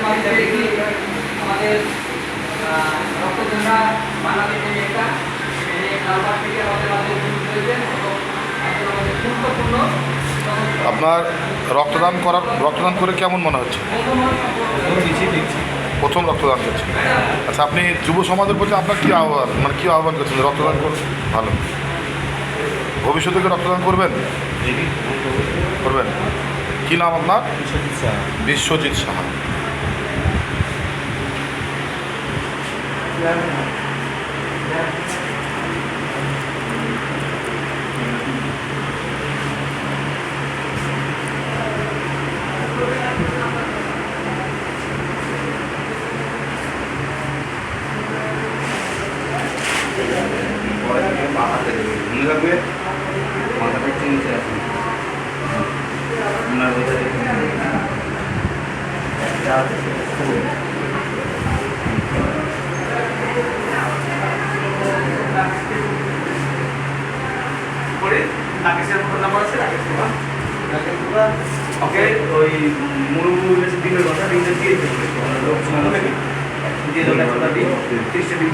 মাধ্যমে কি আমাদের রক্তচন্দা বাংলাদেশে একটা নাম্বার থেকে আমাদের মাঝে উপস্থিত হয়েছেন এবং আমাদের গুরুত্বপূর্ণ আপনার রক্তদান করে কেমন মনে হচ্ছে? প্রথম রক্তদান করছে। আচ্ছা, আপনি যুব সমাজের প্রতি আপনার কী আহ্বান, মানে কী আহ্বান করছেন? রক্তদান করুন, ভালো। ভবিষ্যতে কি রক্তদান করবেন? করবেন। কী নাম আপনার? বিশ্বজিৎ সাহা। মাথাটা একটু নিচে আছে ওকে ওই মুরুব্বি দিনের কথা দিনের দিয়ে লোক দিয়ে 30টা দিন